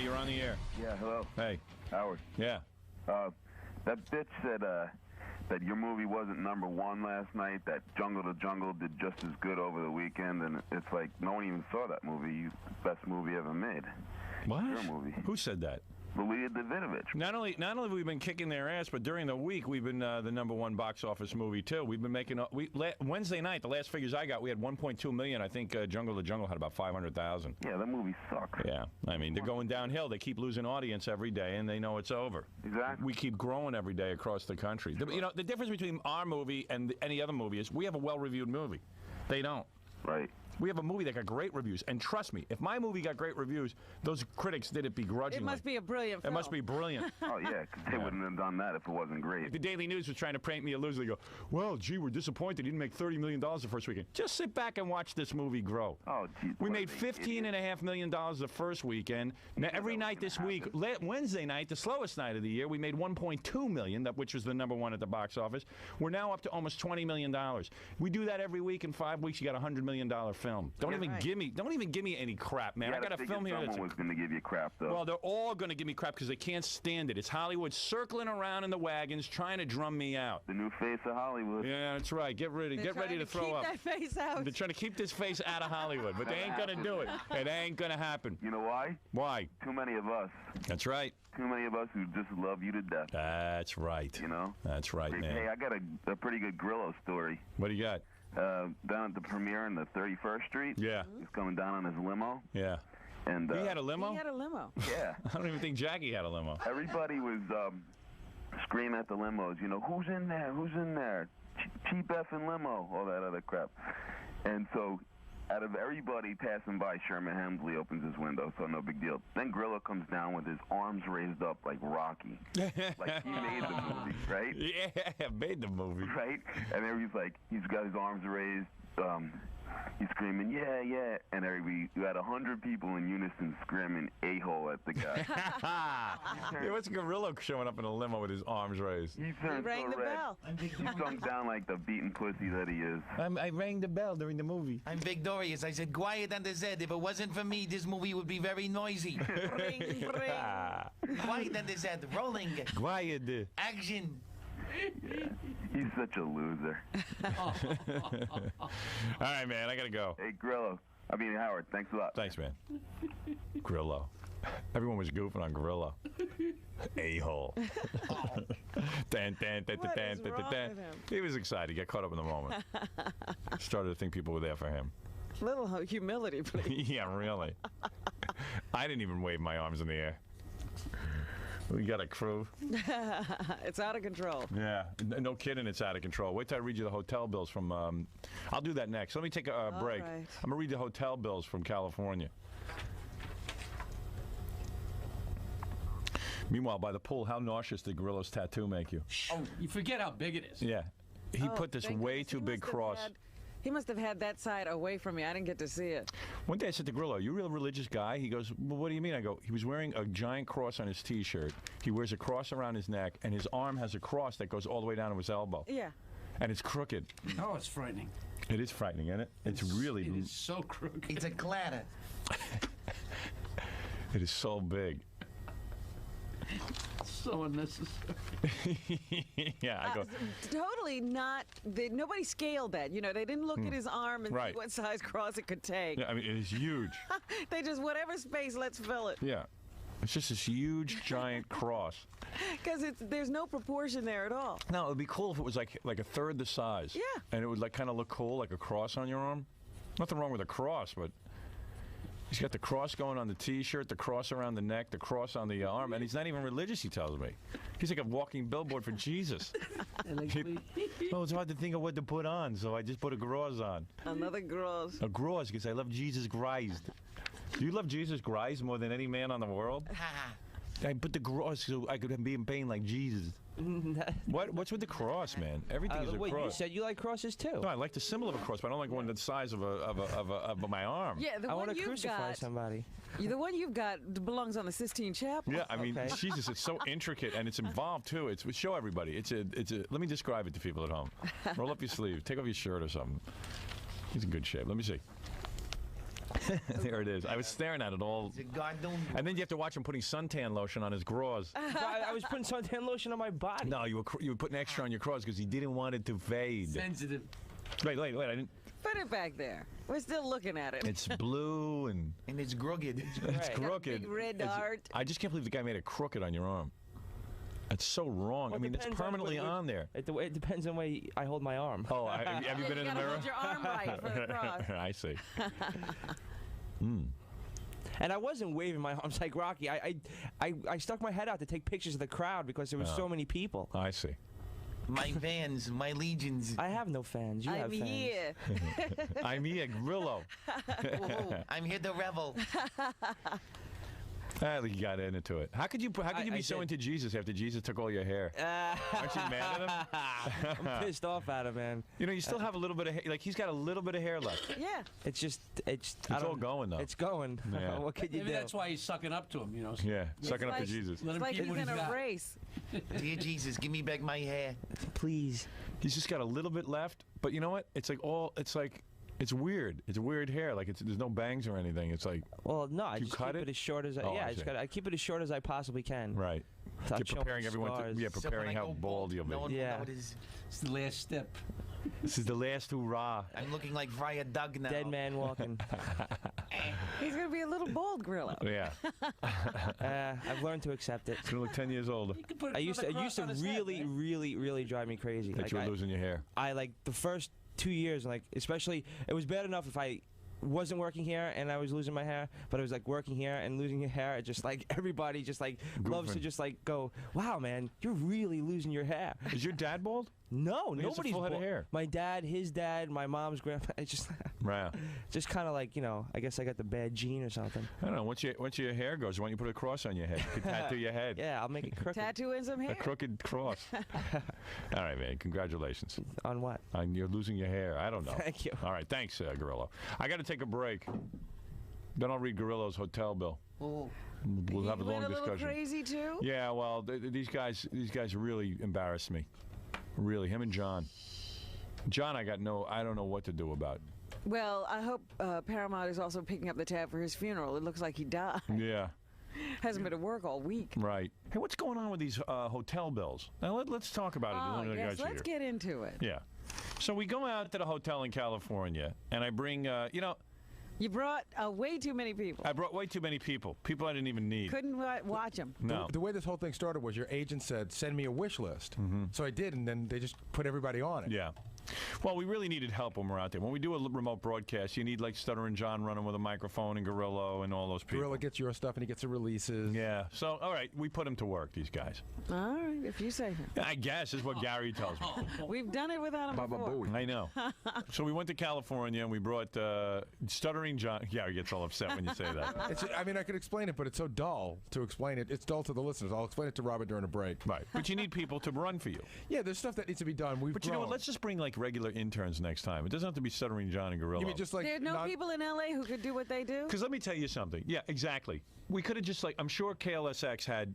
Hey, you're on the air. Yeah, hello. Hey. Howard. Yeah. That bitch said that your movie wasn't #1 last night, that Jungle to Jungle did just as good over the weekend, and it's like no one even saw that movie. Best movie ever made. What? Your movie. Who said that? Malia Davidovich. Not only have we been kicking their ass, but during the week we've been the #1 box office movie too. We've been making Wednesday night. The last figures I got, we had 1.2 million. I think Jungle to Jungle had about 500,000. Yeah, that movie sucks. Yeah, I mean they're going downhill. They keep losing audience every day, and they know it's over. Exactly. We keep growing every day across the country. The difference between our movie and any other movie is we have a well-reviewed movie. They don't. Right. We have a movie that got great reviews, and trust me, if my movie got great reviews, those critics did it begrudgingly. It must be a brilliant film. It must be brilliant. Oh, yeah, because they wouldn't have done that if it wasn't great. The Daily News was trying to paint me a loser. They go, well, gee, we're disappointed. He didn't make $30 million the first weekend. Just sit back and watch this movie grow. Oh, geez. We made $15.5 million the first weekend. Now, every night this week, Wednesday night, the slowest night of the year, we made $1.2 million, which was the #1 at the box office. We're now up to almost $20 million. We do that every week. In 5 weeks, you got a $100 million film. Don't even give me any crap, man. I got a film here. Someone was going to give you crap, though. Well, they're all going to give me crap because they can't stand it. It's Hollywood circling around in the wagons trying to drum me out. The new face of Hollywood. Yeah, that's right. Get ready to throw up. Keep that face out. They're trying to keep this face out of Hollywood, but they ain't going to do it. It ain't going to happen. You know why? Why? Too many of us. That's right. Too many of us who just love you to death. That's right. You know? That's right, man. Hey, I got a pretty good Grillo story. What do you got? Down at the premiere on the 31st Street. Yeah. He's coming down on his limo. Yeah. And he had a limo? He had a limo. Yeah. I don't even think Jackie had a limo. Everybody was screaming at the limos, you know, who's in there? Who's in there? Cheap effing limo, all that other crap. And so out of everybody passing by, Sherman Hemsley opens his window, so no big deal. Then Grillo comes down with his arms raised up like Rocky. Like he made the movie, right? Yeah, made the movie. Right? And then he's got his arms raised. He's screaming, yeah, yeah. And you had 100 people in unison screaming a-hole at the guy. Yeah, what's Gorilla showing up in a limo with his arms raised? He rang the bell. He sunk down like the beaten pussy that he is. I rang the bell during the movie. I'm victorious. I said, quiet under Z. If it wasn't for me, this movie would be very noisy. Bring. Quiet under Z. Rolling. Quiet. Action. He's such a loser. All right, man. I got to go. Hey, Howard, thanks a lot. Thanks, man. Grillo. Everyone was goofing on Grillo. A-hole. He was excited. He got caught up in the moment. Started to think people were there for him. Little humility, please. Yeah, really. I didn't even wave my arms in the air. We got a crew. It's out of control. Yeah, no kidding, it's out of control. Wait till I read you the hotel bills from... I'll do that next. Let me take a break. Right. I'm going to read the hotel bills from California. Meanwhile, by the pool, how nauseous did Grillo's tattoo make you? Oh, you forget how big it is. Yeah. He put this way too big cross. He must have had that side away from me. I didn't get to see it. One day I said to Grillo, "You a real religious guy?" He goes, "Well, what do you mean?" I go, "He was wearing a giant cross on his T-shirt. He wears a cross around his neck, and his arm has a cross that goes all the way down to his elbow. Yeah. And it's crooked." Oh, it's frightening. It is frightening, isn't it? It is so crooked. It's a clatter. It is so big. So unnecessary. Yeah, I go. Totally not. Nobody scaled that. You know, they didn't look at his arm and see what size cross it could take. Yeah, I mean, it is huge. They just, whatever space, let's fill it. Yeah. It's just this huge, giant cross. Because there's no proportion there at all. No, it would be cool if it was like a third the size. Yeah. And it would kind of look cool, like a cross on your arm. Nothing wrong with a cross, but he's got the cross going on the T-shirt, the cross around the neck, the cross on the arm, and he's not even religious, he tells me. He's like a walking billboard for Jesus. Well, it's hard to think of what to put on, so I just put a cross on. Another cross. A cross, because I love Jesus Christ. Do you love Jesus Christ more than any man on the world? I put the cross so I could be in pain like Jesus. What's with the cross, man? Everything is a wait, cross. You said you like crosses too. No, I like the symbol of a cross, but I don't like one the size of my arm. Yeah, the I one want to you've crucify got, somebody. The one you've got belongs on the Sistine Chapel. Yeah, I mean, Okay. Jesus, it's so intricate and it's involved too. Show everybody. It's a. Let me describe it to people at home. Roll up your sleeve. Take off your shirt or something. He's in good shape. Let me see. There it is. I was staring at it all. And then you have to watch him putting suntan lotion on his craws. I was putting suntan lotion on my body. No, you were putting extra on your craws because he didn't want it to fade. Sensitive. Wait, I didn't. Put it back there. We're still looking at it. It's blue and it's crooked. it's Got a crooked. big red dart. I just can't believe the guy made it crooked on your arm. That's so wrong. Well, I mean, it's permanently on there. It depends on the way I hold my arm. Oh, have you been in the gotta mirror? hold your arm right for the cross. I see. And I wasn't waving my arms like Rocky. I stuck my head out to take pictures of the crowd because there were so many people. I see. My fans, my legions. I have no fans. You have I'm fans. here. I'm here, Grillo. I'm here to revel. I think you got into it. How could you be so into Jesus after Jesus took all your hair? Aren't you mad at him? I'm pissed off at him, man. You know, you still have a little bit of hair. Like, he's got a little bit of hair left. Yeah. It's all going, though. It's going. Yeah. What could you Maybe do? that's why he's sucking up to him, you know. Yeah, sucking up to like- Jesus. Let It's him like keep he's what in he's a got. race. Dear Jesus, give me back my hair. Please. He's just got a little bit left. But you know what? It's weird. It's weird hair. Like, there's no bangs or anything. It's like, Well, no, I You just cut keep it? it as short as I. Oh, yeah, I see. I keep it as short as I possibly can. right. Without You're showing preparing everyone scars. to, So when preparing I how go bald you'll be. no one will Yeah. know what it is. It's the last step. This is the last hoorah. I'm looking like Friar Doug now. Dead man walking. He's going to be a little bald Grillo. Yeah. I've learned to accept it. He's going to look 10 years older. You could put It used another to cross on his head, really, man. really, really drive me crazy. That you were losing your hair. I like the first 2 years, like especially, it was bad enough if I wasn't working here and I was losing my hair, but it was like working here and losing your hair. It just like everybody just like loves to Goofing. just like go, wow, man, you're really losing your hair. Is your dad bald? No, He has a nobody's full head of bald. hair. My dad, his dad, my mom's grandpa. It's just, Right. just kind of like, you know, I guess I got the bad gene or something. I don't know. Once your hair goes, why don't you put a cross on your head? You could tattoo your head. Yeah, I'll make it crooked. Tattoo and some hair. A crooked cross. All right, man. Congratulations. On what? You're losing your hair. I don't know. Thank you. All right. Thanks, Gorillo. I got to take a break. Then I'll read Gorillo's hotel bill. Oh. We'll have a You long went a little discussion. crazy too? Yeah, well, these guys really embarrassed me. Really, him and John. John, I don't know what to do about. Well, I hope Paramount is also picking up the tab for his funeral. It looks like he died. Yeah, Hasn't been to work all week. right. Hey, what's going on with these hotel bills? Now, let's talk about it. Oh, when the yes, guys are let's here. get into it. Yeah. So we go out to the hotel in California, and I bring, You brought way too many people. I brought way too many people. People I didn't even need. Couldn't watch them. No. The way this whole thing started was your agent said, send me a wish list. So I did, and then they just put everybody on it. Yeah. Well, we really needed help when we're out there. When we do a remote broadcast, you need like Stuttering John running with a microphone and Gorillo and all those people. Gorilla gets your stuff, and he gets the releases. Yeah. So, all right, we put them to work, these guys. All right, if you say so. I guess is what Gary tells me. We've done it without him before. I know. So we went to California and we brought Stuttering John. Gary gets all upset when you say that. I mean, I could explain it, but it's so dull to explain it. It's dull to the listeners. I'll explain it to Robert during a break. Right. But you need people to run for you. Yeah, there's stuff that needs to be done. We've But you know what? grown. Let's just bring like regular interns next time. It doesn't have to be Stuttering John and Gorillo. You mean just like There are no people in L.A. who could do what they do? Because let me tell you something. Yeah, exactly. We could have just I'm sure KLSX had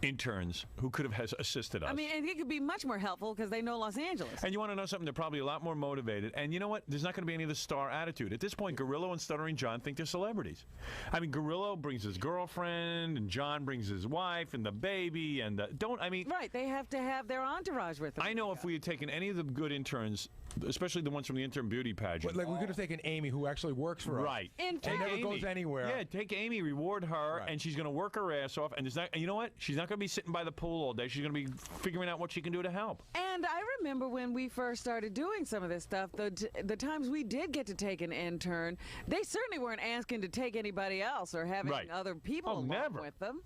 interns who could have assisted us. I mean, and it could be much more helpful because they know Los Angeles. And you want to know something? They're probably a lot more motivated. And you know what? There's not going to be any of the star attitude. At this point, Gorillo and Stuttering John think they're celebrities. I mean, Gorillo brings his girlfriend, and John brings his wife and the baby, and Right, they have to have their entourage with them. I know if we had taken any of the good interns, especially the ones from the intern beauty pageant. Like, we could have taken Amy, who actually works for us. Right. In And fact, never Amy. goes anywhere. Yeah, take Amy, reward her, Right. and she's going to work her ass off. And there's not, you know what? She's not going to be sitting by the pool all day. She's going to be figuring out what she can do to help. and I remember when we first started doing some of this stuff, the times we did get to take an intern, they certainly weren't asking to take anybody else or having Right. other people along never. with them.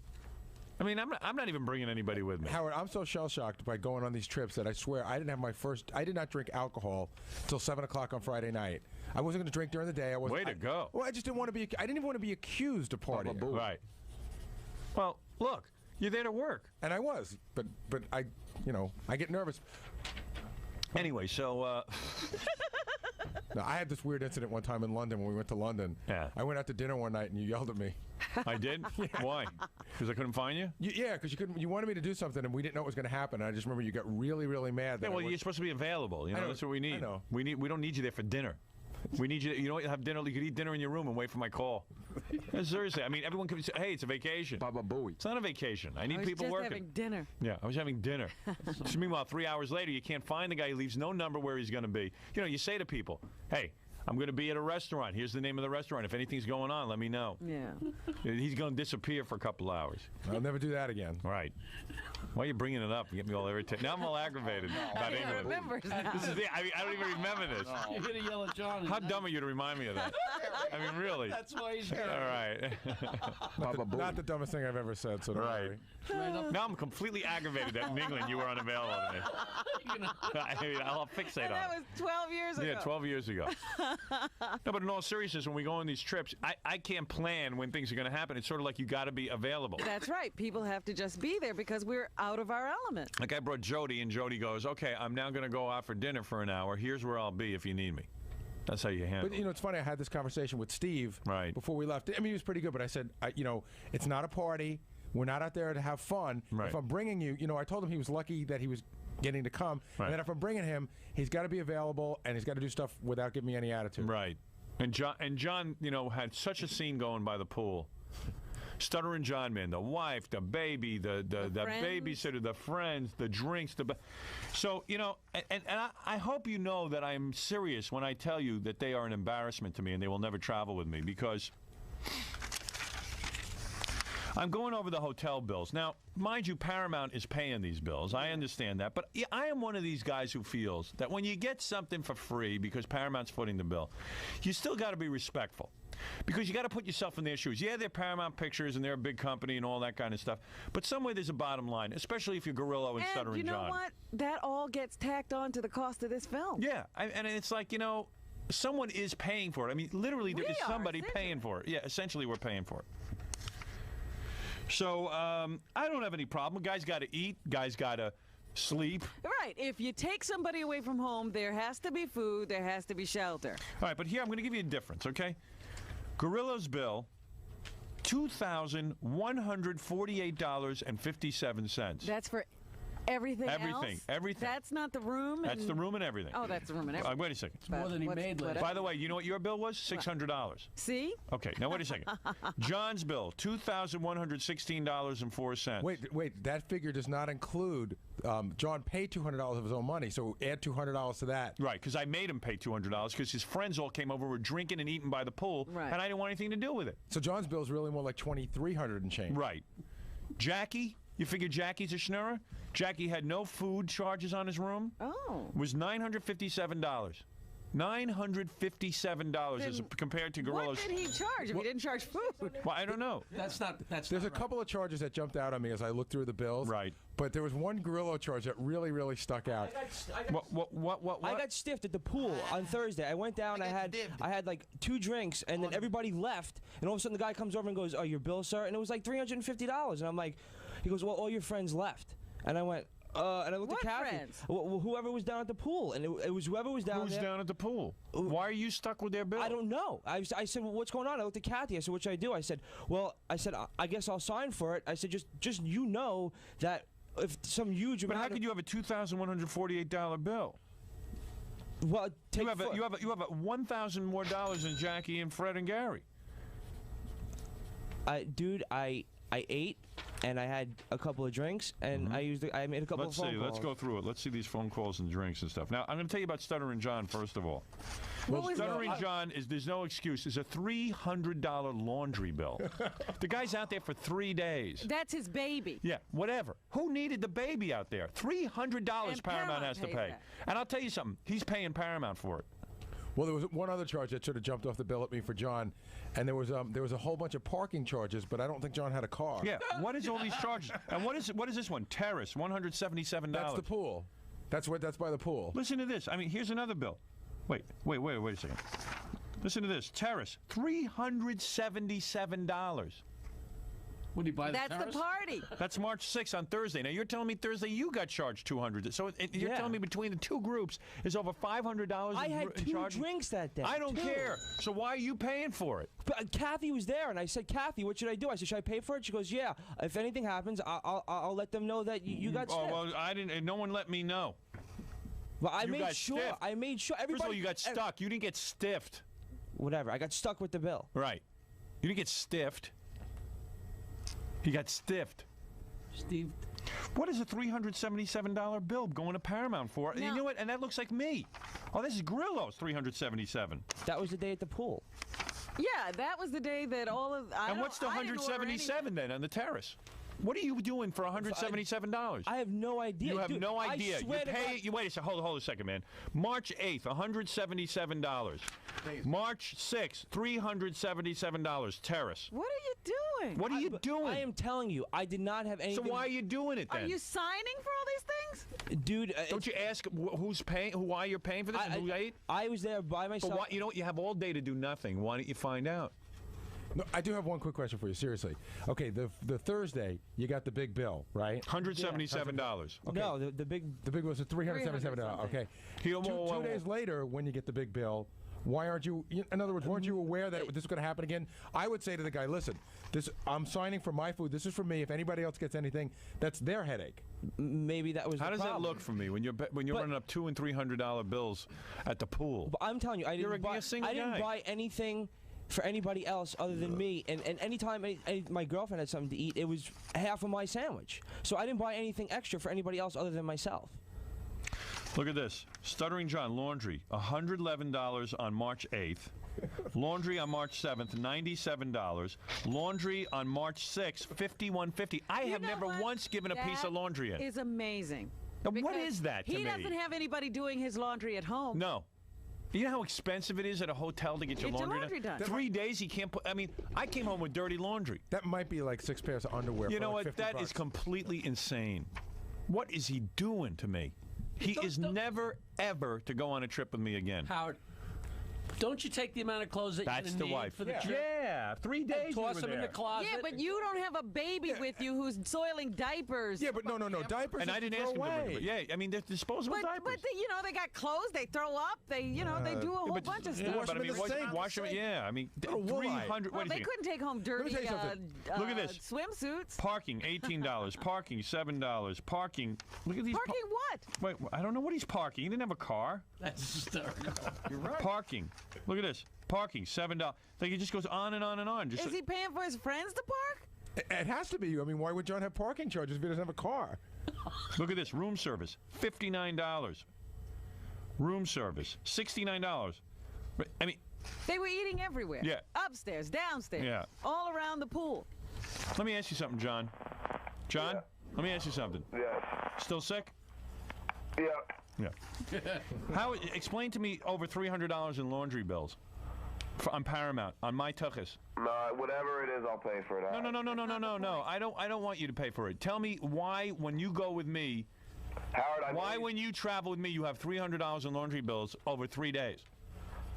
I mean, I'm not even bringing anybody with me. Howard, I'm so shell-shocked by going on these trips that I swear I did not drink alcohol till 7 o'clock on Friday night. I wasn't going to drink during the day. Way to go. Well, I just didn't want to be. I didn't even want to be accused of partying. Right. Well, look, you're there to work. And I was, but I get nervous. Anyway, so No, I had this weird incident one time in London when we went to London. Yeah. I went out to dinner one night and you yelled at me. I did. Why? Because I couldn't find you. Yeah, because you couldn't. You wanted me to do something and we didn't know what was going to happen. And I just remember you got really, really mad. That Yeah, well, I you're supposed to be available. You I know, know, that's what we need. I know. We don't need you there for dinner. We need you. You know what? Have dinner. You could eat dinner in your room and wait for my call. Yeah, seriously, I mean, everyone can say, "Hey, it's a vacation." Baba Booey. It's not a vacation. I need I was people just working. having dinner. Yeah, I was having dinner. So meanwhile, 3 hours later, you can't find the guy. He leaves no number where he's going to be. You know, you say to people, "Hey, I'm going to be at a restaurant. Here's the name of the restaurant. If anything's going on, let me know." Yeah. He's going to disappear for a couple hours. I'll never do that again. Right. Why are you bringing it up? You get me all irritated. Now I'm all aggravated about He England. remembers now. This is I don't even remember this. You're going to yell at John. How dumb are you to remind me of that? I mean, really. That's why he's here. All right. Not the dumbest thing I've ever said. So don't Right. worry. Straight up. Now I'm completely aggravated that in England you were unavailable to me. I mean, I'll fixate And on that it. was 12 years ago. Yeah, 12 years ago. No, but in all seriousness, when we go on these trips, I can't plan when things are going to happen. It's sort of like you got to be available. That's right. People have to just be there because we're out of our element. Like I brought Jody, and Jody goes, "Okay, I'm now going to go out for dinner for an hour. Here's where I'll be if you need me." That's how you handle But you know, it's funny. I had this conversation with Steve Right. before we left. I mean, he was pretty good, but I said, you know, it's not a party. We're not out there to have fun. Right. If I'm bringing you, you know, I told him he was lucky that he was getting to come, Right. and then if I'm bringing him, he's got to be available and he's got to do stuff without giving me any attitude. Right. And John, you know, had such a scene going by the pool. Stuttering John, man, the wife, the baby, the friends. babysitter, the friends, the drinks, so you know, and I hope you know that I'm serious when I tell you that they are an embarrassment to me and they will never travel with me because I'm going over the hotel bills. Now, mind you, Paramount is paying these bills. I understand that. But I am one of these guys who feels that when you get something for free because Paramount's footing the bill, you still got to be respectful. Because you got to put yourself in their shoes. Yeah, they're Paramount Pictures and they're a big company and all that kind of stuff. But somewhere there's a bottom line, especially if you're Gorillo and Stuttering you know John. what? That all gets tacked on to the cost of this film. Yeah, and it's like, you know, someone is paying for it. I mean, literally, there We is are, somebody essentially. paying for it. Yeah, essentially, we're paying for it. So I don't have any problem. Guys got to eat. Guys got to sleep. Right. If you take somebody away from home, there has to be food, there has to be shelter. All right, but here I'm going to give you a difference, okay? Gorillo's bill, $2,148.57. That's for everything Everything, else? everything. That's not the room? That's the room and everything. Oh, that's the room and everything. Wait a second. More than he What's- made what last. By the way, you know what your bill was? $600. See? Okay, now wait a second. John's bill, $2,116.04. Wait, that figure does not include. John paid $200 of his own money, so add $200 to that. Right, because I made him pay $200 because his friends all came over, were drinking and eating by the pool, Right. and I didn't want anything to do with it. So John's bill is really more like $2,300 and change. Right. Jackie, you figure Jackie's a schnurrer? Jackie had no food charges on his room. Oh. Was $957. $957 as Then compared to What Gorillo's. did he charge if he didn't charge food? Well, I don't know. That's not There's not a right. couple of charges that jumped out on me as I looked through the bills. Right. But there was one Gorillo charge that really stuck out. What? I got stiffed at the pool on Thursday. I went down. I had like 2 drinks, and then everybody left. And all of a sudden, the guy comes over and goes, "Oh, your bill, sir?" And it was like $350. And I'm like, he goes, "Well, all your friends left." And I went, and I looked What at Kathy. friends? Well, whoever was down at the pool, and it was whoever was down Who's there. down at the pool? Why are you stuck with their bill? I don't know. I said, "Well, what's going on?" I looked at Kathy. I said, "What should I do?" I said, I guess I'll sign for it." I said, just you know that if some huge But amount how could you have a $2,148 bill? Well, take You have a $1,000 more dollars than Jackie and Fred and Gary. Dude, I ate and I had a couple of drinks and I made a couple Let's of phone see. calls. Let's go through it. Let's see these phone calls and drinks and stuff. Now, I'm going to tell you about Stuttering John first of all. What was Stuttering John there's no excuse. Is a $300 laundry bill. The guy's out there for 3 days. That's his baby. Yeah, whatever. Who needed the baby out there? $300 And Paramount has to pays pay. that. And I'll tell you something. He's paying Paramount for it. Well, there was one other charge that sort of jumped off the bill at me for John, and there was a whole bunch of parking charges, but I don't think John had a car. Yeah. What is all these charges? And what is this one? Terrace, $177. That's the pool. That's by the pool. Listen to this. I mean, here's another bill. Wait a second. Listen to this. Terrace, $377. Would he buy the That's terrace? the party. That's March 6th on Thursday. Now, you're telling me Thursday you got charged $200. So you're Yeah. telling me between the two groups is over $500 I had in 2 charges? drinks that day. I don't 2. care. So why are you paying for it? But Kathy was there, and I said, "Kathy, what should I do?" I said, "Should I pay for it?" She goes, "Yeah. If anything happens, I'll let them know that you got Oh, stiffed." well, I didn't. No one let me know. Well, I You made got sure. stiffed. I made sure. Everybody. First of all, you got stuck. You didn't get stiffed. Whatever. I got stuck with the bill. Right. You didn't get stiffed. You got stiffed. Steve. What is a $377 bill going to Paramount for? No. You know what? And that looks like me. Oh, this is Grillo's $377. That was the day at the pool. Yeah, that was the day that all of. And what's the $177 then on the terrace? What are you doing for $177? I have no idea. You have Dude, no idea. I You swear to pay. God- You wait a second. Hold a second, man. March 8th, $177. March 6th, $377. Terrace. What are you doing? What are you doing? I am telling you, I did not have So anything. why are you doing it then? Are you signing for all these things? Dude, Don't you ask who's paying? Why you're paying for this? and who ate? I was there by But myself. why, you know what? You have all day to do nothing. Why don't you find out? No, I do have one quick question for you. Seriously. Okay, the Thursday you got the big bill, right? $177. Okay. No, the big. The big bill was $377. Okay. Whoa, whoa, Two whoa. days later, when you get the big bill, why aren't you? In other words, weren't you aware that this was going to happen again? I would say to the guy, listen, I'm signing for my food. This is for me. If anybody else gets anything, that's their headache. Maybe that was. How the does that problem. look for me when you're running up $200 and $300 bills at the pool? But I'm telling you, I You're didn't buy. a single I didn't guy. buy anything for anybody else other than me. And anytime my girlfriend had something to eat, it was half of my sandwich. So I didn't buy anything extra for anybody else other than myself. Look at this. Stuttering John, laundry, $111 on March 8th. Laundry on March 7th, $97. Laundry on March 6th, $51.50. I You have know never what? once given a piece of laundry in. Is amazing. Now, what Because is that to he me? doesn't have anybody doing his laundry at home. No. You know how expensive it is at a hotel to get your Get your laundry, laundry done. 3 days he can't put. I mean, I came home with dirty laundry. That might be like 6 pairs of underwear. You for know like what? 50 That bucks. is completely insane. What is he doing to me? He is never, ever to go on a trip with me again. Howard, don't you take the amount of clothes that That's you're the gonna need wife. for the trip? Yeah, 3 days. And we toss were them in the there. closet. Yeah, but you don't have a baby with you who's soiling diapers. Yeah, but no. Diapers. And I didn't ask him to bring it. Yeah, I mean, they're disposable But diapers. they got clothes. They throw up. They they do a whole bunch of stuff. wash but I them in mean, the sink. wash them. Yeah, I mean, Little wool-eyed. 300. Well, Wait a they second. couldn't take home dirty tell you something. Look at this. swimsuits. Parking, $18. Parking, $7. Parking. Look at these. Parking what? Wait, I don't know what he's parking. He didn't have a car. That's hysterical. You're right. Parking. Look at this. Parking, $7. Like it just goes on and on and on. Just Is he paying for his friends to park? It has to be. I mean, why would John have parking charges if he doesn't have a car? Look at this. Room service, $59. Room service, $69. I mean, They were eating everywhere. Yeah. Upstairs, downstairs. Yeah. All around the pool. let me ask you something, John. John, let me ask you something. Yes. Still sick? Yeah. Yeah. How? Explain to me over $300 in laundry bills on Paramount on my tuchus. No, whatever it is, I'll pay for it. No. I don't want you to pay for it. Tell me why, when you go with me, Howard, why when you travel with me, you have $300 in laundry bills over 3 days.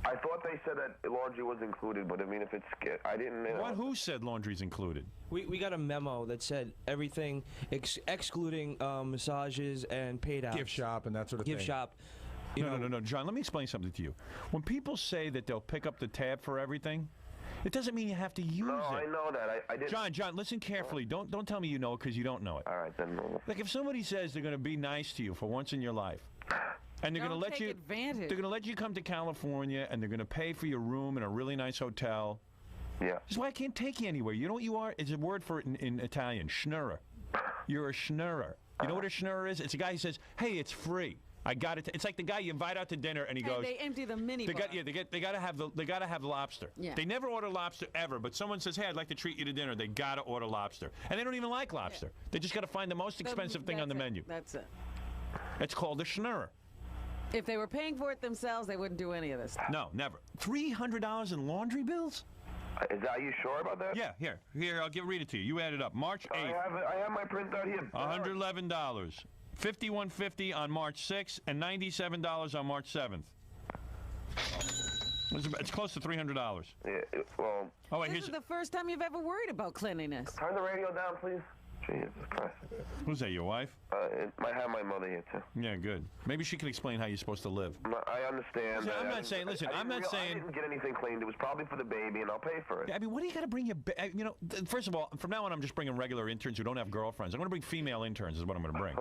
I thought they said that laundry was included, but I mean, if it's, I didn't know. What? Who said laundry's included? We got a memo that said everything excluding massages and paid out. Gift shop and that sort of thing. Gift shop. No, John, let me explain something to you. When people say that they'll pick up the tab for everything, it doesn't mean you have to use No, it. I know that. I didn't. John, listen carefully. Don't tell me you know it because you don't know it. All right, then. Like if somebody says they're going to be nice to you for once in your life, and they're going to Don't let take you, advantage. they're going to let you come to California, and they're going to pay for your room in a really nice hotel. Yeah. That's why I can't take you anywhere. You know what you are? It's a word for it in Italian, schnurrer. You're a schnurrer. You know what a schnurrer is? It's a guy who says, "Hey, it's free. I got it." It's like the guy you invite out to dinner, and he And goes, they empty the mini They bar. gotta have the lobster. Yeah. They never order lobster ever, but someone says, "Hey, I'd like to treat you to dinner." They gotta order lobster, and they don't even like lobster. They just gotta find the most expensive thing on the menu. That's it. It's called a schnurrer. If they were paying for it themselves, they wouldn't do any of this. No, never. $300 in laundry bills? Are you sure about that? Yeah, here. I'll read it to you. You add it up. March 8th, I have my printout here. $111. $51.50 on March 6th, and $97 on March 7th. It's close to $300. Yeah, well, Oh wait, This is the first time you've ever worried about cleanliness. turn the radio down, please. Jesus Christ. Who's that, your wife? I have my mother here, too. Yeah, good. Maybe she can explain how you're supposed to live. I understand. Listen, I'm not saying, listen, I'm not saying... I didn't get anything cleaned. It was probably for the baby, and I'll pay for it. I mean, what do you got to bring your... You know, first of all, from now on, I'm just bringing regular interns who don't have girlfriends. I'm going to bring female interns is what I'm going to bring.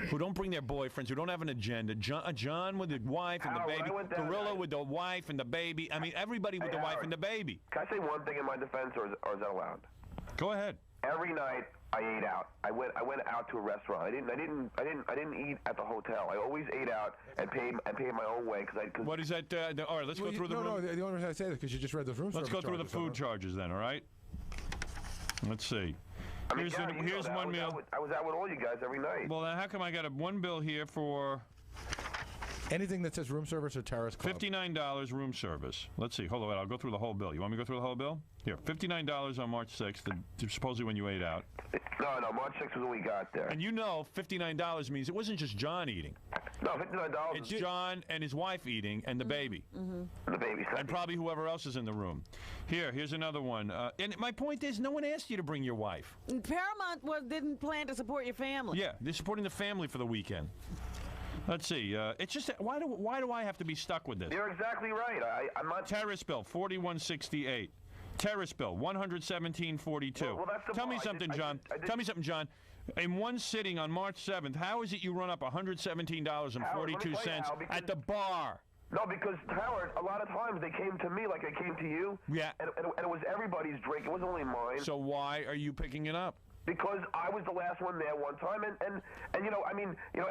Who don't bring their boyfriends, who don't have an agenda. John with the wife and the baby. Gorilla with the wife and the baby. I mean, everybody with the wife and the baby. Can I say one thing in my defense, or is that allowed? Go ahead. Every night I ate out. I went out to a restaurant. I didn't eat at the hotel. I always ate out and paid my own way because What is that? All right, let's go through the room. No, the only reason I say this because you just read those room Let's service go through the food charges then. All right. Let's see. I mean, Here's one meal. I was out with all you guys every night. Well, then how come I got one bill here for anything that says room service or terrace club? $59 room service. Let's see. Hold on, I'll go through the whole bill. You want me to go through the whole bill? Here, $59 on March 6th, supposedly when you ate out. No, March 6th was when we got there. And you know $59 means it wasn't just John eating. No, $59. It's John and his wife eating and the baby. The baby. And probably whoever else is in the room. Here's another one. And my point is, no one asked you to bring your wife. Paramount didn't plan to support your family. Yeah, they're supporting the family for the weekend. Let's see. It's just why do I have to be stuck with this? You're exactly right. I'm not. Terrace bill $41.68. Terrace bill $117.42. Well, that's the Tell me something, John. Tell me something, John. In one sitting on March 7th, how is it you run up $117.42 at the bar? No, because, Howard, a lot of times they came to me like I came to you. Yeah. And it was everybody's drink. It wasn't only mine. So why are you picking it up? Because I was the last one there one time, and you know, I mean, you know,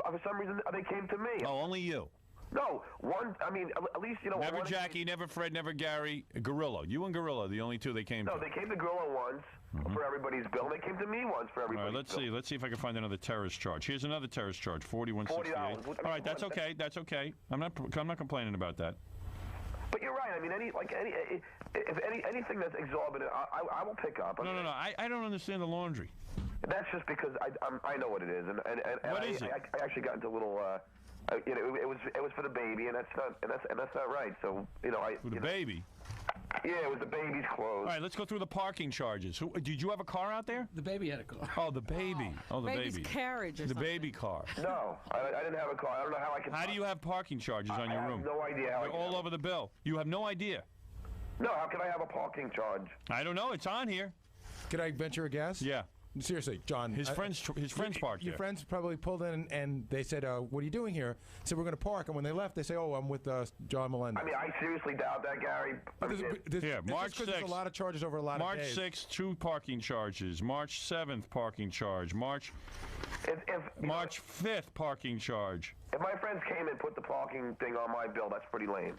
for some reason they came to me. Oh, only you. No, I mean, at least, you know. Never Jackie, never Fred, never Gary. Gorilla. You and Gorilla, the only two they came to. No, they came to Gorilla once for everybody's bill, and they came to me once for everybody's bill. All right, let's see if I can find another terrorist charge. Here's another terrorist charge, $41.68. All right, that's okay. That's okay. I'm not complaining about that. But you're right. I mean, anything that's exorbitant, I will pick up. No. I don't understand the laundry. That's just because I know what it is, and what is it? I actually got into a little. You know, it was for the baby, and that's not right. So you know, for the baby. Yeah, it was the baby's clothes. All right, let's go through the parking charges. Did you have a car out there? The baby had a car. Oh, the baby. Oh, the baby's baby. carriage or the something. baby car. No, I didn't have a car. I don't know how I can. How do you have parking charges on your room? I have no idea how. They're all over the bill. You have no idea. No, how can I have a parking charge? I don't know. It's on here. Could I venture a guess? Yeah. Seriously, John. His friends parked Your there. friends probably pulled in and they said, "What are you doing here?" Said, "We're going to park." And when they left, they say, "Oh, I'm with John Melendez." I mean, I seriously doubt that, Gary. March 6th. There's a lot of charges over a lot of days. March 6th, 2 parking charges. March 7th, parking charge. March 5th, parking charge. If my friends came and put the parking thing on my bill, that's pretty lame.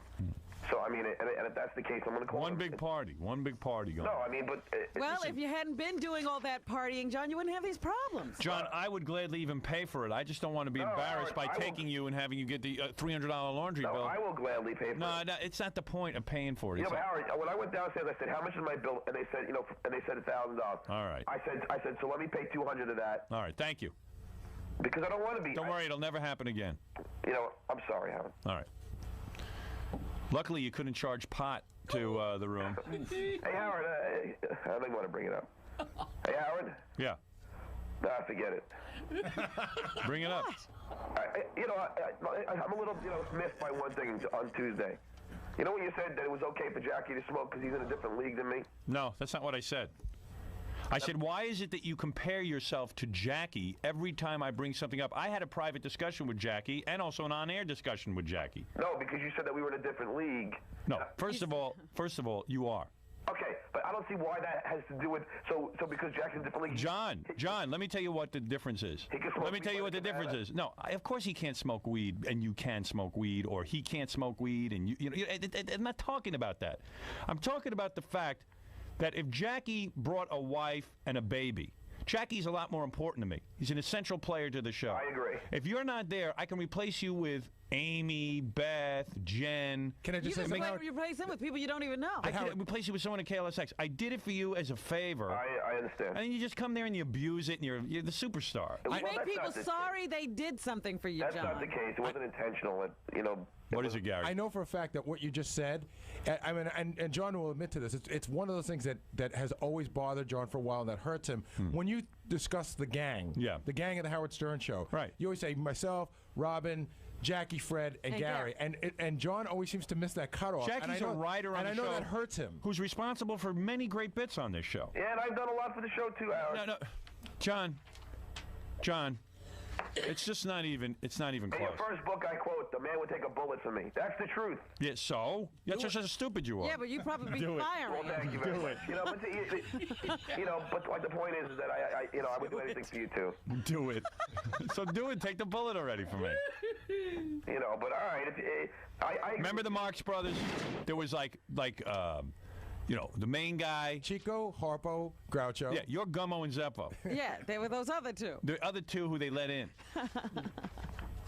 So, I mean, and if that's the case, I'm going to call One big party going. No, I mean, but... well, if you hadn't been doing all that partying, John, you wouldn't have these problems. John, I would gladly even pay for it. I just don't want to be embarrassed by taking you and having you get the $300 laundry bill. No, I will gladly pay for it. No, it's not the point of paying for it. You know, but Howard, when I went downstairs, I said, how much is my bill? And they said, you know, $1,000. All right. I said, so let me pay $200 of that. All right, thank you. Because I don't want to be... Don't worry, it'll never happen again. You know, I'm sorry, Howard. All right. Luckily, you couldn't charge pot to the room. Hey, Howard, I don't even want to bring it up. Hey, Howard? Yeah. Nah, forget it. Bring it up. I'm a little, miffed by one thing on Tuesday. You know when you said that it was okay for Jackie to smoke because he's in a different league than me? No, that's not what I said. I said, why is it that you compare yourself to Jackie every time I bring something up? I had a private discussion with Jackie and also an on-air discussion with Jackie. No, because you said that we were in a different league. No, first of all, you are. Okay, but I don't see why that has to do with so because Jack's in a different league. John, let me tell you what the difference is. Let me tell you what the difference is. No, of course he can't smoke weed and you can smoke weed, or he can't smoke weed and I'm not talking about that. I'm talking about the fact that if Jackie brought a wife and a baby, Jackie's a lot more important to me. He's an essential player to the show. I agree. If you're not there, I can replace you with Amy, Beth, Jen. Can I just say something? You replace them with people you don't even know. I can replace you with someone at KLSX. I did it for you as a favor. I understand. And then you just come there and you abuse it, and you're the superstar. You make people sorry they did something for you, John. John. That's not the case. It wasn't intentional. What is it, Gary? I know for a fact that what you just said, I mean, and John will admit to this, it's one of those things that has always bothered John for a while and that hurts him. When you discuss the gang, the gang of the Howard Stern show, right? You always say myself, Robin, Jackie, Fred, and Gary. And John always seems to miss that cutoff. Jackie's a writer on the show. And I know that hurts him. Who's responsible for many great bits on this show. Yeah, and I've done a lot for the show, too, Howard. No. John, it's just not even, it's not even In close. your first book, I quote, "The man would take a bullet for me." That's the truth. Yeah, so? That's just how stupid you are. Yeah, but you probably be Do it. firing. Well, thank you very much. But the point is that I would do anything for you, too. Do it. So do it. Take the bullet already for me. But all right. I remember the Marx Brothers? There was the main guy. Chico, Harpo, Groucho. Yeah, you're Gummo and Zeppo. Yeah, they were those other two. The other two who they let in.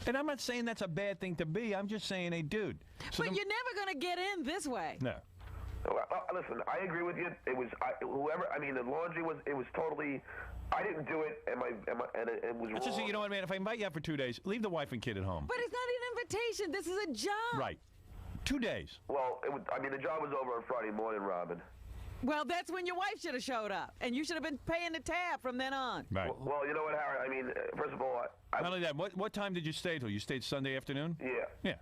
And I'm not saying that's a bad thing to be. I'm just saying, hey, dude. So but you're never going to get in this way. No. Listen, I agree with you. It was whoever. I mean, the laundry was. It was totally. I didn't do it, and it was wrong. Just you know what, man? If I invite you out for 2 days, leave the wife and kid at home. But it's not an invitation. This is a job. Right. 2 days. Well, the job was over on Friday morning, Robin. Well, that's when your wife should have showed up, and you should have been paying the tab from then on. Right. Well, you know what, Howard? I mean, first of all, not only that, what time did you stay till? You stayed Sunday afternoon? Yeah. Yeah.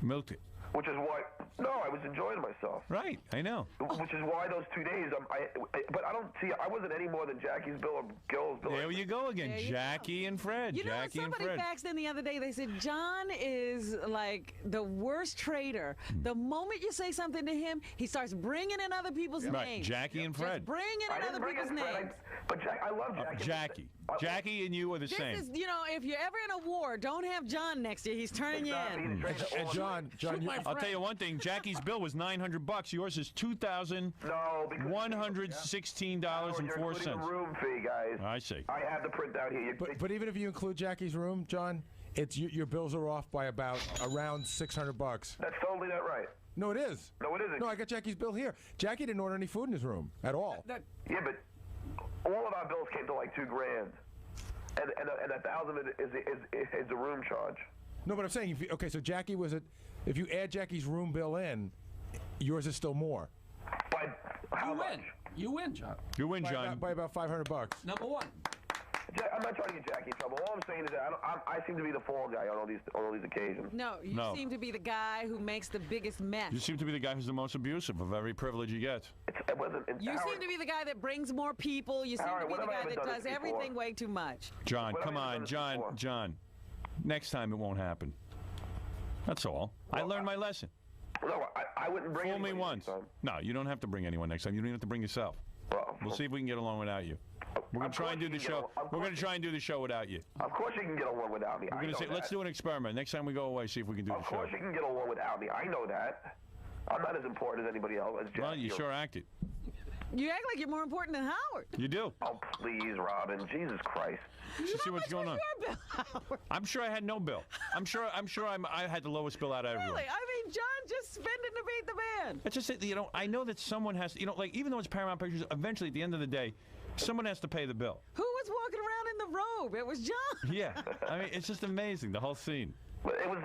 Milked it. Which is why. No, I was enjoying myself. Right, I know. Which is why those 2 days. But I don't see. I wasn't any more than Jackie's bill or Gil's bill. There you go again, Jackie and Fred. You know, Jackie and somebody Fred. faxed in the other day. They said John is like the worst trader. The moment you say something to him, he starts bringing in other people's names. Right, Jackie and Fred. Just bringing in other people's names. But I love Jackie. Jackie and you are the This same. is, if you're ever in a war, don't have John next to you. He's turning you in. And John, I'll tell you one thing. Jackie's bill was $900. Yours is $2,116.04. The room fee, guys. I see. I have the printout here. But even if you include Jackie's room, John, it's your bills are off by around $600. That's totally not right. No, it is. No, it isn't. No, I got Jackie's bill here. Jackie didn't order any food in his room at all. Yeah, but all of our bills came to like $2,000, and $1,000 of it is the room charge. No, but I'm saying, so Jackie if you add Jackie's room bill in, yours is still more. By how much? You win, John. You win, John. By about $500. Number one. I'm not trying to get Jackie in trouble. All I'm saying is that I seem to be the fall guy on all these occasions. No, you seem to be the guy who makes the biggest mess. You seem to be the guy who's the most abusive of every privilege you get. It wasn't. You seem to be the guy that brings more people. You seem to be the guy that does everything way too much. John, come on, John. Next time it won't happen. That's all. I learned my lesson. No, I wouldn't bring. Fool me once. No, you don't have to bring anyone next time. You don't even have to bring yourself. We'll see if we can get along without you. We're going to try and do the show. We're going to try and do the show without you. Of course you can get along without me. We're going to say, let's do an experiment. Next time we go away, see if we can do the show. Of course you can get along without me. I know that. I'm not as important as anybody else. Well, you sure acted. You act like you're more important than Howard. You do. Oh, please, Robin. Jesus Christ. You should see what's going on. Your bill, Howard? I'm sure I had no bill. I'm sure I had the lowest bill out of everyone. Really? I mean, John just spending to beat the band. It's just that, I know that someone has to, even though it's Paramount Pictures, eventually at the end of the day, someone has to pay the bill. Who was walking around in the robe? It was John. Yeah. I mean, it's just amazing, the whole scene. But it was.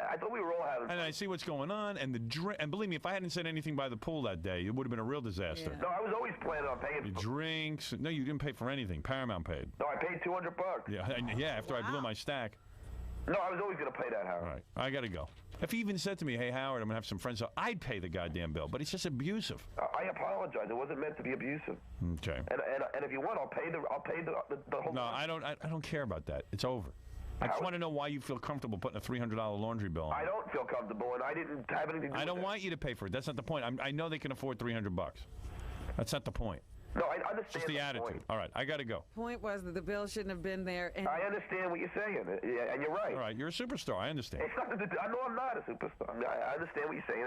I thought we were all having fun. And I see what's going on, and the drink. And believe me, if I hadn't said anything by the pool that day, it would have been a real disaster. No, I was always planning on paying. The drinks. No, you didn't pay for anything. Paramount paid. No, I paid $200. Yeah, after I blew my stack. No, I was always going to pay that, Howard. All right, I got to go. If he even said to me, "Hey, Howard, I'm going to have some friends," I'd pay the goddamn bill. But it's just abusive. I apologize. It wasn't meant to be abusive. Okay. And if you want, I'll pay the whole. No, I don't care about that. It's over. I just want to know why you feel comfortable putting a $300 laundry bill on. I don't feel comfortable, and I didn't have anything to do with it. I don't want you to pay for it. That's not the point. I know they can afford $300. That's not the point. No, I understand. It's just the attitude. Point. All right, I got to go. Point was that the bill shouldn't have been there. And I understand what you're saying, and you're right. All right, you're a superstar. I understand. It's nothing to do. I know I'm not a superstar. I understand what you're saying,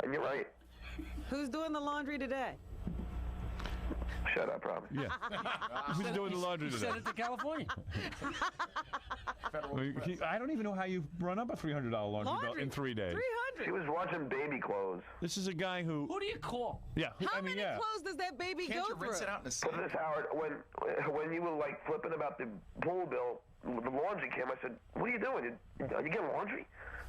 and you're right. Who's doing the laundry today? Shut up, Robin. Yeah. Who's doing the laundry today? Send it to California. I don't even know how you run up a $300 laundry bill in 3 days. 300. He was watching baby clothes. This is a guy who. Who do you call? Yeah. How many clothes does that baby Can't go you through? rinse it out in the But sink? this, Howard, when you were like flipping about the pool bill, the laundry came, I said, "What are you doing? Are you getting laundry?"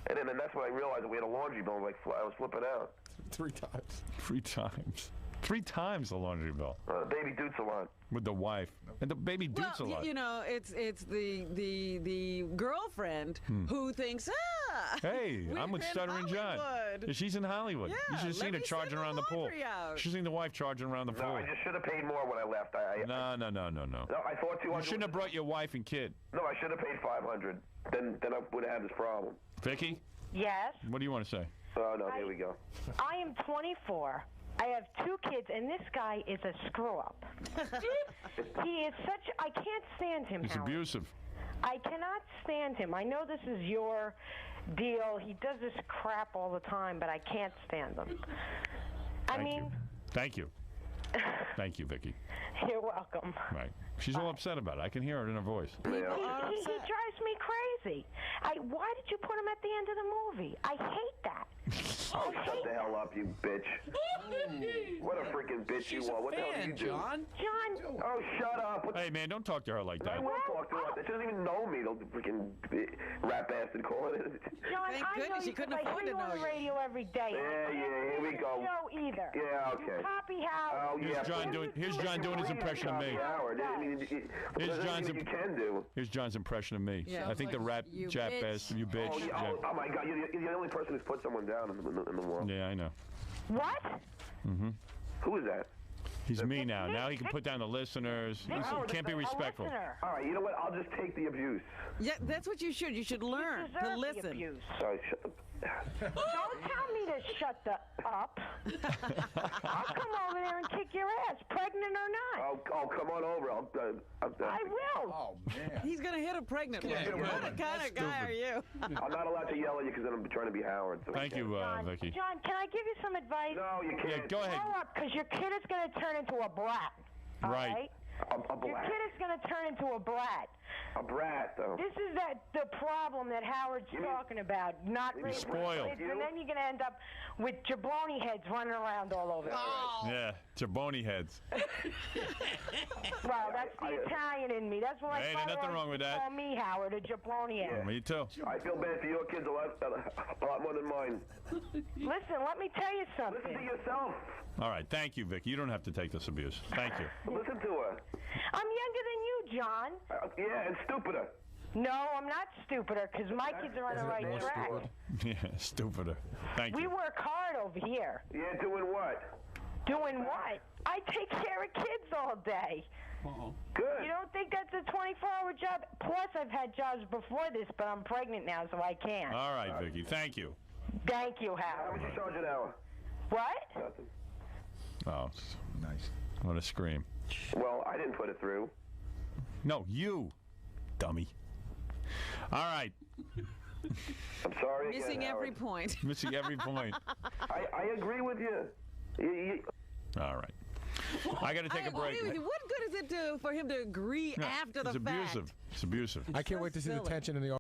And then that's when I realized that we had a laundry bill. I was flipping out. 3 times. 3 times. 3 times the laundry bill. Baby Dudes a lot. With the wife. And the baby Dukes a lot. You know, it's the girlfriend who thinks, Hey, we're I'm with in Stuttering John. Hollywood. Yeah, she's in Hollywood. Yeah, you should have seen her charging around the pool. You should have seen the wife charging around the No, pool. I just should have paid more when I left. No. No, I thought 200. You shouldn't have brought your wife and kid. No, I should have paid 500. Then I would have had this problem. Vicky, Yes. what do you want to say? Oh, no, here we go. I am 24. I have 2 kids, and this guy is a screw-up. He is such... I can't stand him, He's Howard. abusive. I cannot stand him. I know this is your deal. He does this crap all the time, but I can't stand him. Thank you. Thank you, Vicky. You're welcome. Right. She's all upset about it. I can hear it in her voice. He drives me crazy. Why did you put him at the end of the movie? I hate that. Oh, shut the hell up, you bitch. What a freaking bitch you are. What the hell do you do? John. Oh, shut up. Hey, man, don't talk to her like that. I won't talk to her. She doesn't even know me. The freaking rat bastard calling it. John, Thank I know goodness you you couldn't 'cause I afford hear to you on know the you. radio every day. Yeah, here we go. Show either. Yeah, okay. You copy Howard. Oh, Here's yeah. John doing his impression of me. Howard. I mean, Here's John's you can do. Here's John's impression of me. Yeah. I think the rap You Jap bitch. bastard, you bitch. Oh, yeah, Jap. oh my God, you're the only person who's put someone down in the world. Yeah, I know. What? Who is that? He's me now. Now he can put down the listeners. Listen, can't be respectful. All right, you know what? I'll just take the abuse. Yeah, that's what you should. You should learn to The listen. abuse. Sorry, shut the... Don't tell me to shut the up. I'll come over there and kick your ass, pregnant or not. Oh, come on over. I will. Oh, man. He's gonna hit a pregnant one. What kind of guy are you? I'm not allowed to yell at you because then I'm trying to be Howard. So Thank you, Vicky. John, can I give you some advice? No, you can't. Yeah, go ahead. Grow up, because your kid is going to turn into a brat. all Right. A Your brat. kid is going to turn into a brat. A brat, though. This is the problem that Howard's talking about. Not raising spoiled. kids, and then you're going to end up with jabroni heads running around all over. Yeah, jaboni heads. Well, that's the Italian in me. That's why Hey, there's nothing wrong with that. Call me Howard, a jabroni head. Me too. I feel bad for your kids a lot more than mine. Listen, let me tell you Listen something. to yourself. All right, thank you, Vicky. You don't have to take this abuse. Thank you. Listen to her. I'm younger than you, John. Yeah, and stupider. No, I'm not stupider, because my kids are on the right track. Yeah, stupider. Thank We you. work hard over here. Yeah, doing what? Doing what? I take care of kids all day. Good. You don't think that's a 24-hour job? Plus, I've had jobs before this, but I'm pregnant now, so I can't. All right, Vicky. Thank you. Thank you, How Howard. much you charge an hour? What? Nothing. Oh, Nice. what a scream. Well, I didn't put it through. No, you, dummy. All right. I'm sorry again, Missing every Howard. point. Missing every point. I agree with you. All right. I got to take I a break. agree with you. What good does it do for him to agree Yeah, after the it's fact? abusive. It's abusive. I can't so wait to see the silly. tension in the